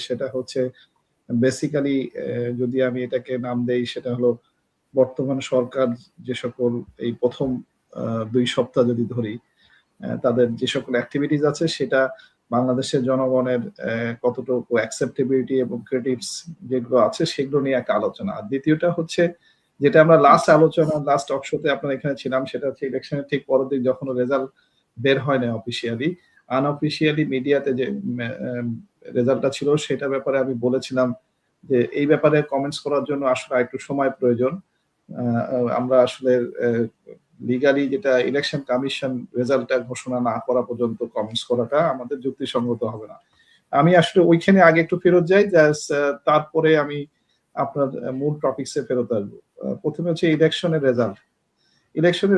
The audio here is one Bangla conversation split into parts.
সেটা হচ্ছে বেসিক্যালি যদি আমি এটাকে নাম দেই সেটা হলো বর্তমান সরকার যে সকল এই প্রথম ২ সপ্তাহ যদি ধরি তাদের যে সকল অ্যাক্টিভিটিস আছে সেটা বাংলাদেশের জনগণের কতটুকু অ্যাকসেপ্টেবিলিটি এবং ক্রিটিক্স যেগুলো আছে সেগুলো নিয়ে একটা আলোচনা। আর দ্বিতীয়টা হচ্ছে যেটা আমরা লাস্ট টক শোতে আপনার এখানে ছিলাম সেটা হচ্ছে ইলেকশনের ঠিক পরের দিন যখন রেজাল্ট বের হয় না অফিসিয়ালি, আনঅফিসিয়ালি মিডিয়াতে যে রেজাল্টটা ছিল সেটার ব্যাপারে আমি বলেছিলাম যে এই ব্যাপারে কমেন্টস করার জন্য আসলে একটু সময় প্রয়োজন। আমরা আসলে লিগালি যেটা ইলেকশন কমিশন রেজাল্টটা ঘোষণা না করা পর্যন্ত কমেন্টস করাটা আমাদের যুক্তিসঙ্গত হবে না। আমি আসলে ওইখানে আগে একটু ফেরত যাই, তারপরে আমি আপনার মূল টপিকসে ফেরত আসবো। প্রথমে হচ্ছে ইলেকশনের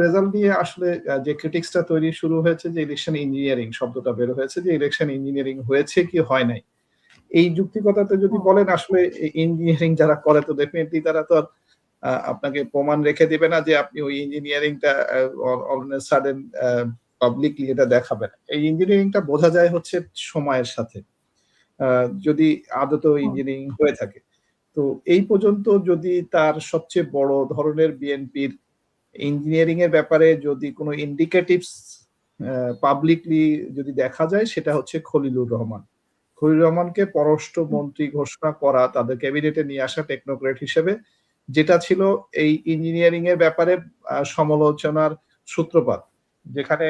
রেজাল্ট নিয়ে আসলে যে ক্রিটিক্সটা তৈরি শুরু হয়েছে যে ইলেকশন ইঞ্জিনিয়ারিং শব্দটা বের হয়েছে, যে ইলেকশন ইঞ্জিনিয়ারিং হয়েছে কি হয় নাই। এই যুক্তিকতাতে যদি বলেন আসলে ইঞ্জিনিয়ারিং যারা করে তো ডেফিনেটলি তারা তো আপনাকে প্রমাণ রেখে দিবে না যে আপনি ওই ইঞ্জিনিয়ারিংটা অল সাডেন পাবলিকলি এটা দেখাবেন। এই ইঞ্জিনিয়ারিংটা বোঝা যায় হচ্ছে সময়ের সাথে, যদি আদত ইঞ্জিনিয়ারিং হয়ে থাকে। তো এই পর্যন্ত যদি তার সবচেয়ে বড় ধরনের বিএনপির ইঞ্জিনিয়ারিং এর ব্যাপারে যদি কোনো ইন্ডিকেটিভস পাবলিকলি যদি দেখা যায় সেটা হচ্ছে খলিলুর রহমানকে পররাষ্ট্রমন্ত্রী ঘোষণা করা, তাদের ক্যাবিনেটে নিয়ে আসা টেকনোক্রেট হিসেবে, যেটা ছিল এই ইঞ্জিনিয়ারিং এর ব্যাপারে সমালোচনার সূত্রপাত। যেখানে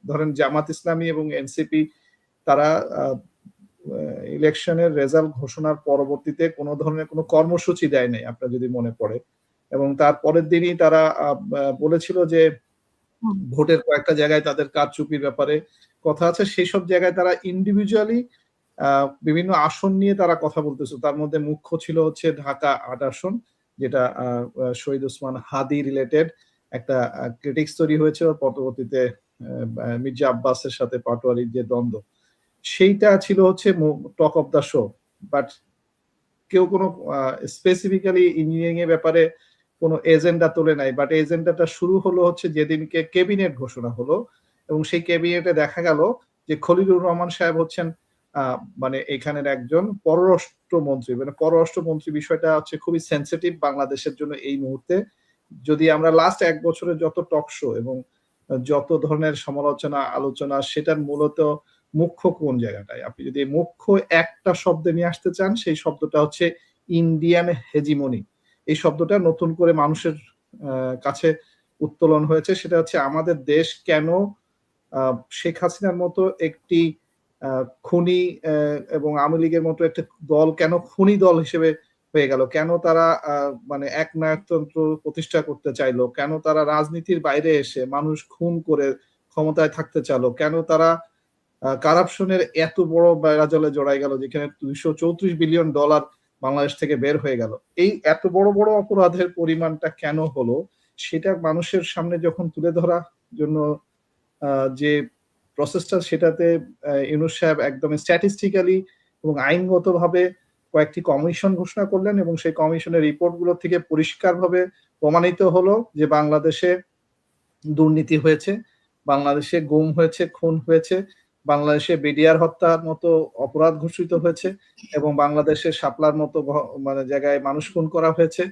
ধরেন জামাত ইসলামী এবং এনসিপি তারা ইলেকশনের রেজাল্ট ঘোষণার পরবর্তীতে কোনো ধরনের কোনো কর্মসূচি দেয় নাই আপনার যদি মনে পড়ে, এবং তার পরের দিনই তারা বলেছিল যে ভোটের কয়েকটা জায়গায় তাদের কারচুপির ব্যাপারে কথা আছে, সেই সব জায়গায় তারা ইন্ডিভিজুয়ালি বিভিন্ন আসন নিয়ে তারা কথা বলতেছে। তার মধ্যে মুখ্য ছিল হচ্ছে ঢাকা ৮ আসন, যেটা শহীদ ওসমান হাদি রিলেটেড একটা ক্রিটিক্স তৈরি হয়েছে পরবর্তীতে মির্জা আব্বাসের সাথে পাটোয়ারির যে দ্বন্দ্ব, সেইটা ছিল হচ্ছে talk of the show. But কেউ কোনো স্পেসিফিক্যালি ইঞ্জিনিয়ারিং এর ব্যাপারে কোনো এজেন্ডা তোলে নাই। বাট এজেন্ডাটা শুরু হলো হচ্ছে যেদিনকে ক্যাবিনেট ঘোষণা হলো, এবং সেই ক্যাবিনেটে দেখা গেল যে খলিলুর রহমান সাহেব হচ্ছেন মানে এখানের একজন পররাষ্ট্রমন্ত্রী। মানে পররাষ্ট্রমন্ত্রী বিষয়টা হচ্ছে খুবই সেন্সিটিভ বাংলাদেশের জন্য এই মুহূর্তে। যদি আমরা লাস্ট ১ বছরের যত টক শো এবং যত ধরনের সমালোচনা আলোচনা, সেটার মূলত মুখ্য কোন জায়গাটায়, আপনি যদি মুখ্য একটা শব্দ নিয়ে আসতে চান সেই শব্দটা হচ্ছে ইন্ডিয়ান হেজিমনি। এই শব্দটা নতুন করে মানুষের কাছে উত্তোলন হয়েছে। সেটা হচ্ছে আমাদের দেশ কেন শেখ হাসিনার মতো একটি খুনি এবং আওয়ামী লীগের মতো একটা দল কেন খুনি দল হিসেবে হয়ে গেল, কেন তারা মানে একনায়কতন্ত্র প্রতিষ্ঠা করতে চাইলো, কেন তারা রাজনীতির বাইরে এসে মানুষ খুন করে ক্ষমতায় থাকতে চাইলো, কেন তারা কারাপশনের এত বড় বেড়াজালে জড়াই গেল যেখানে $234 বিলিয়ন বাংলাদেশ থেকে বের হয়ে গেল। এই এত বড় বড় অপরাধের পরিমাণটা কেন হলো সেটা মানুষের সামনে যখন তুলে ধরার জন্য যে প্রসেসটা, সেটাতে ইউনূস সাহেব একদম স্ট্যাটিস্টিক্যালি এবং আইনগতভাবে কয়েকটি কমিশন ঘোষণা করলেন, এবং সেই কমিশনের রিপোর্টগুলো থেকে পরিষ্কারভাবে প্রমাণিত হলো যে বাংলাদেশে দুর্নীতি হয়েছে, বাংলাদেশে গুম হয়েছে, খুন হয়েছে, বাংলাদেশে বিডিআর হত্যার মতো অপরাধ ঘোষিত হয়েছে, এবং বাংলাদেশে শাপলার মতো মানে জায়গায় মানুষ খুন করা হয়েছে।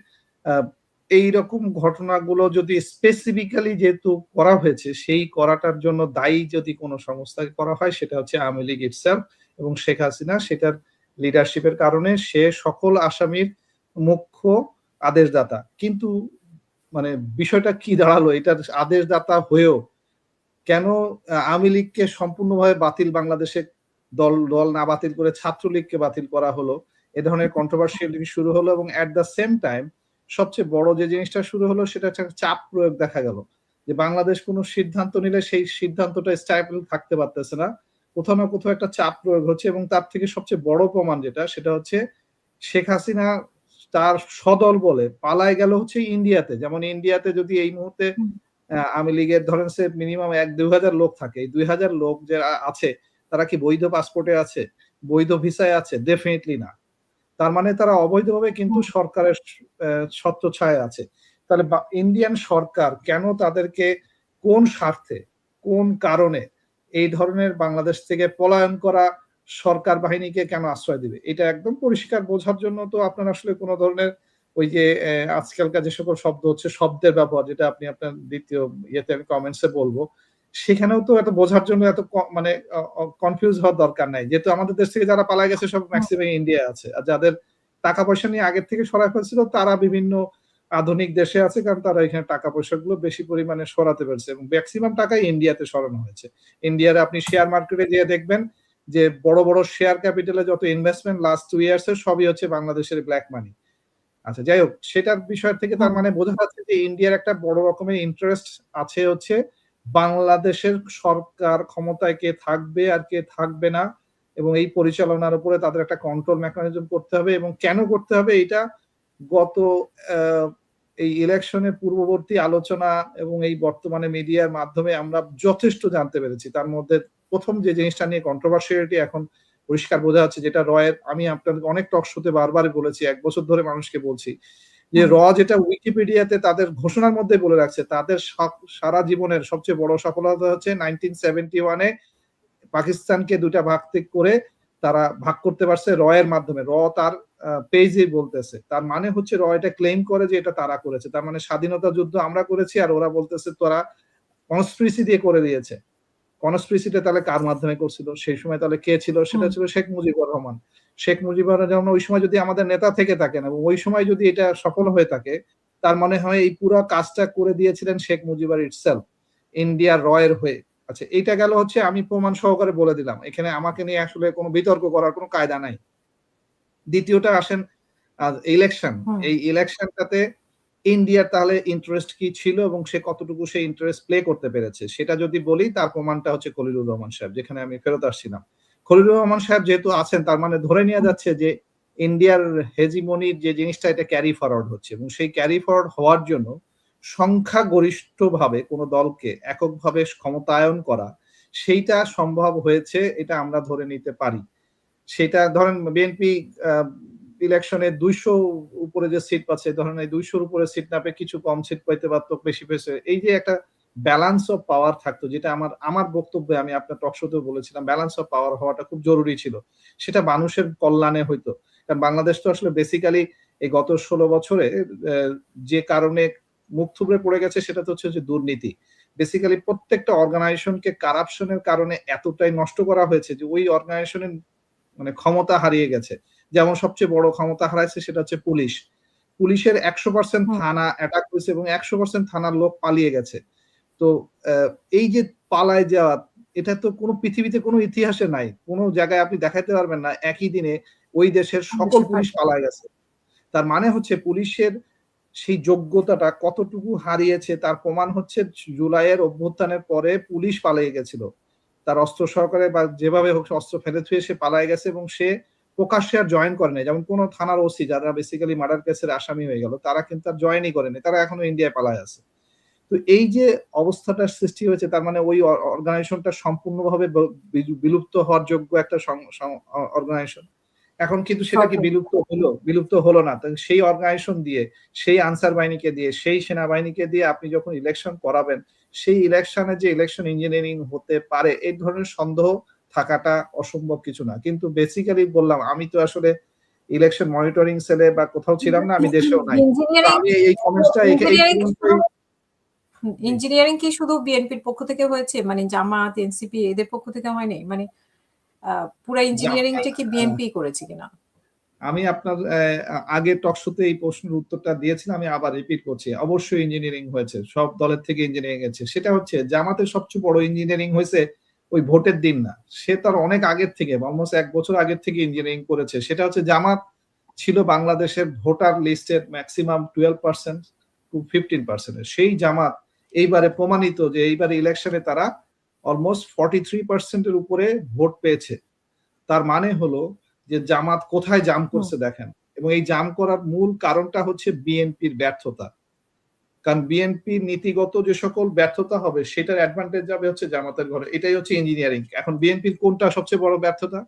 এইরকম ঘটনাগুলো যদি স্পেসিফিক্যালি যেহেতু করা হয়েছে, সেই করাটার জন্য দায়ী যদি কোনো সংস্থাকে করা হয় সেটা হচ্ছে আওয়ামী লীগ ইটসেলফ এবং শেখ হাসিনা। সেটার লিডারশিপের কারণে সে সকল আসামির মুখ্য আদেশদাতা। কিন্তু মানে বিষয়টা কি দাঁড়ালো, এটার আদেশদাতা হয়েও কেন আওয়ামী লীগকে সম্পূর্ণভাবে বাতিল, বাংলাদেশে দল না বাতিল করে ছাত্রলীগকে বাতিল করা হলো, এ ধরনের কন্ট্রোভার্সিয়াল শুরু হলো। এবং এট দ্য সেম টাইম সবচেয়ে বড় যে জিনিসটা শুরু হলো সেটা হচ্ছে চাপ প্রয়োগ দেখা গেল, যে বাংলাদেশ কোনো সিদ্ধান্ত নিলে সেই সিদ্ধান্তটা স্টেবল থাকতে পারতেছে না, কোথাও না কোথাও একটা চাপ প্রয়োগ হচ্ছে। এবং তার থেকে সবচেয়ে বড় প্রমাণ যেটা, সেটা হচ্ছে শেখ হাসিনা তার সদল বলে পালায় গেল হচ্ছে ইন্ডিয়াতে। যেমন ইন্ডিয়াতে যদি এই মুহূর্তে আওয়ামী লীগের ধরেন সে মিনিমাম ১-২ হাজার লোক থাকে, এই ২ হাজার লোক যে আছে তারা কি বৈধ পাসপোর্টে আছে, বৈধ ভিসায় আছে? ডেফিনেটলি না। তার মানে তারা অবৈধভাবে কিন্তু সরকারের ছত্রছায়ায় আছে। তাহলে ইন্ডিয়ান সরকার কেন তাদেরকে কোন স্বার্থে কোন কারণে এই ধরনের বাংলাদেশ থেকে পলায়ন করা সরকার বাহিনীকে কেন আশ্রয় দিবে? এটা একদম পরিষ্কার বোঝার জন্য তো আপনার আসলে কোন ধরনের ওই যে আজকালকার যে সকল শব্দ হচ্ছে শব্দের ব্যবহার, যেটা আপনি আপনার ২য় ইয়েতে আমি কমেন্টস এ বলব। সেখানেও তো এত বোঝার জন্য এত মানে কনফিউজ হওয়ার দরকার নাই। যেহেতু আমাদের দেশ থেকে যারা পালায় গেছে সব মেক্সিমাম ইন্ডিয়ায় আছে। আর যাদের টাকা পয়সা নিয়ে আগের থেকে সরায় ফেলছিল তারা বিভিন্ন আধুনিক দেশে আছে, কারণ তারা এখানে টাকা পয়সাগুলো বেশি পরিমাণে সরাতে পেরেছে এবং মেক্সিমাম টাকাই ইন্ডিয়াতে সরানো হয়েছে। ইন্ডিয়ার আপনি শেয়ার মার্কেটে যেয়ে দেখবেন যে বড়, বড় শেয়ার ক্যাপিটালে যত ইনভেস্টমেন্ট লাস্ট 2 ইয়ার্স এর সবই হচ্ছে বাংলাদেশের ব্ল্যাক মানি। আচ্ছা যাই হোক, সেটার বিষয় থেকে তার মানে বোঝা যাচ্ছে যে ইন্ডিয়ার একটা বড় রকমের ইন্টারেস্ট আছে হচ্ছে বাংলাদেশের সরকার ক্ষমতায় কে থাকবে আর কে থাকবে না, এবং এই পরিচালনার উপরে তাদের একটা কন্ট্রোল মেকানিজম করতে হবে। এবং কেন করতে হবে এটা গত এই ইলেকশনের পূর্ববর্তী আলোচনা এবং এই বর্তমানে মিডিয়ার মাধ্যমে আমরা যথেষ্ট জানতে পেরেছি। তার মধ্যে প্রথম যে জিনিসটা নিয়ে কন্ট্রোভার্সিয়ালিটি এখন পরিষ্কার বোঝা যাচ্ছে, যেটা রয়ের, আমি আপনাদের অনেক টক শোতে বারবারই বলেছি, ১ বছর ধরে মানুষকে বলছি যে যেটা উইকিপিডিয়াতে তাদের ঘোষণার মধ্যে বলে রাখছে, তাদের সারা জীবনের সবচেয়ে বড় সফলতা হচ্ছে 1971 এ পাকিস্তানকে ২ টা ভাগ করে তারা ভাগ করতে পারছে এর মাধ্যমে। তার পেজে বলতেছে। তার মানে হচ্ছে এটা ক্লেইম করে যে এটা তারা করেছে। তার মানে স্বাধীনতা যুদ্ধ আমরা করেছি আর ওরা বলতেছে তোরা কনস্পিরেসি দিয়ে করে দিয়েছে। কনস্পিরেসিটা তাহলে কার মাধ্যমে করছিল? সেই সময় তাহলে কে ছিল? সেটা ছিল শেখ মুজিবুর রহমান। শেখ মুজিবুর রহমান ওই সময় যদি আমাদের নেতা থেকে থাকেন এবং ওই সময় যদি এটা সফল হয়ে থাকে, তার মানে হয় এই পুরা কাজটা করে দিয়েছিলেন শেখ মুজিবুর ইটসেলফ, ইন্ডিয়ার এর হয়ে। আচ্ছা, এইটা গেল হচ্ছে আমি প্রমাণ সহকারে বলে দিলাম। এখানে আমাকে নিয়ে আসলে কোনো বিতর্ক করার কোনো কায়দা নাই। দ্বিতীয়টা আসেন ইলেকশন। এই ইলেকশনটাতে ইন্ডিয়ার তাহলে ইন্টারেস্ট কি ছিল এবং সে কতটুকু সে ইন্টারেস্ট প্লে করতে পেরেছে সেটা যদি বলি, তার প্রমাণটা হচ্ছে খলিলুর রহমান সাহেব, যেখানে আমি ফেরত আসছিলাম। খলিলুর রহমান সাহেব যেহেতু আছেন, তার মানে ধরে নেওয়া যাচ্ছে যে ইন্ডিয়ার হেজিমনির যে জিনিসটা এটা ক্যারি ফরওয়ার্ড হচ্ছে, এবং সেই ক্যারি ফরওয়ার্ড হওয়ার জন্য সংখ্যাগরিষ্ঠভাবে কোনো দলকে এককভাবে ক্ষমতায়ন করা, সেইটা সম্ভব হয়েছে, এটা আমরা ধরে নিতে পারি। সেটা ধরেন বিএনপি ইলেকশনে ২০০ উপরে যে সিট পাচ্ছে, ধরেন এই ২০০ উপরে সিট না পেয়ে কিছু কম সিট পাইতে পারতো, বেশি পেয়েছে। এই যে একটা ব্যালেন্স অফ পাওয়ার থাকতো, যেটা আমার বক্তব্যে আমি আপনার টক শোতেও বলেছিলাম, ব্যালেন্স অফ পাওয়ার হওয়াটা খুব জরুরি ছিল। সেটা মানুষের কল্যাণে হইতো। কারণ বাংলাদেশ তো আসলে বেসিক্যালি এই গত ১৬ বছরে যে কারণে মুখ থুবড়ে পড়ে গেছে সেটা তো হচ্ছে যে দুর্নীতি। বেসিক্যালি প্রত্যেকটা অর্গানাইজেশনকে কারাপশনের কারণে এতটাই নষ্ট করা হয়েছে যে ওই অর্গানাইজেশনের মানে ক্ষমতা হারিয়ে গেছে। যেমন সবচেয়ে বড় ক্ষমতা হারাইছে সেটা হচ্ছে পুলিশ। পুলিশের ১০০% থানা অ্যাটাক হয়েছে এবং ১০০% থানার লোক পালিয়ে গেছে। তো এই যে পালায় যাওয়া, এটা তো কোনো পৃথিবীতে কোনো ইতিহাসে নাই। কোনো জায়গায় আপনি দেখাইতে পারবেন না একই দিনে ওই দেশের সকল পুলিশ পালায় গেছে। তার মানে হচ্ছে পুলিশের সেই যোগ্যতাটা কতটুকু হারিয়েছে তার প্রমাণ হচ্ছে জুলাইয়ের অভ্যুত্থানের পরে পুলিশ পালিয়ে গেছিল। তার অস্ত্র সহকারে বা যেভাবে হোক অস্ত্র ফেলে থুয়ে সে পালায় গেছে এবং সে প্রকাশ্যে আর জয়েন করে নাই। যেমন কোন থানার ওসি যারা বেসিক্যালি মার্ডার কেসের আসামি হয়ে গেল, তারা কিন্তু আর জয়েনই করেনি। তারা এখনো ইন্ডিয়ায় পালায় আছে। তো এই যে অবস্থাটার সৃষ্টি হয়েছে, তার মানে ওই অর্গানাইজেশনটা সম্পূর্ণভাবে বিলুপ্ত হওয়ার যোগ্য একটা অর্গানাইজেশন। এখন কিন্তু সেটা কি বিলুপ্ত হলো না। সেই অর্গানাইজেশন দিয়ে, সেই আনসার বাহিনীকে দিয়ে, সেই সেনাবাহিনীকে দিয়ে আপনি যখন ইলেকশন করাবেন, সেই ইলেকশনে যে ইলেকশন ইঞ্জিনিয়ারিং হতে পারে এই ধরনের সন্দেহ থাকাটা অসম্ভব কিছু না। কিন্তু বেসিক্যালি বললাম, আমি তো আসলে ইলেকশন মনিটরিং সেলে বা কোথাও ছিলাম না, আমি দেশেও নাই। আমি এই কমেন্টসটা ইঞ্জিনিয়ারিং কি শুধু বিএনপির পক্ষ থেকে হয়েছে, মানে জামাত, এনসিপি এদের পক্ষ থেকে হয়নি? মানে পুরো ইঞ্জিনিয়ারিংটা কি বিএনপি করেছে কিনা? আমি আপনার আগের টক শোতে এই প্রশ্নের উত্তরটা দিয়েছিলাম, আমি আবার রিপিট করছি। অবশ্যই ইঞ্জিনিয়ারিং হয়েছে, সব দলের থেকে ইঞ্জিনিয়ারিং হয়েছে। সেটা হচ্ছে জামাতের সবচেয়ে বড় ইঞ্জিনিয়ারিং হয়েছে ওই ভোটের দিন না, সে তার অনেক আগের থেকে, অলমোস্ট ১ বছর আগের থেকে ইঞ্জিনিয়ারিং করেছে। সেটা হচ্ছে জামাত ছিল বাংলাদেশের ভোটার লিস্টের ম্যাক্সিমাম 12% টু 15%। সেই জামাত এইবারে প্রমাণিত যে এইবারে ইলেকশনে তারা অলমোস্ট 43% এর উপরে ভোট পেয়েছে। তার মানে হলো যে জামাত কোথায় জাম করছে দেখেন, এবং এই জাম করার মূল কারণটা হচ্ছে বিএনপির ব্যর্থতা। কারণ বিএনপির নীতিগত যে সকল ব্যর্থতা হবে সেটার অ্যাডভান্টেজ যাবে হচ্ছে জামাতের ঘরে। এটাই হচ্ছে ইঞ্জিনিয়ারিং। এখন বিএনপির কোনটা সবচেয়ে বড় ব্যর্থতা?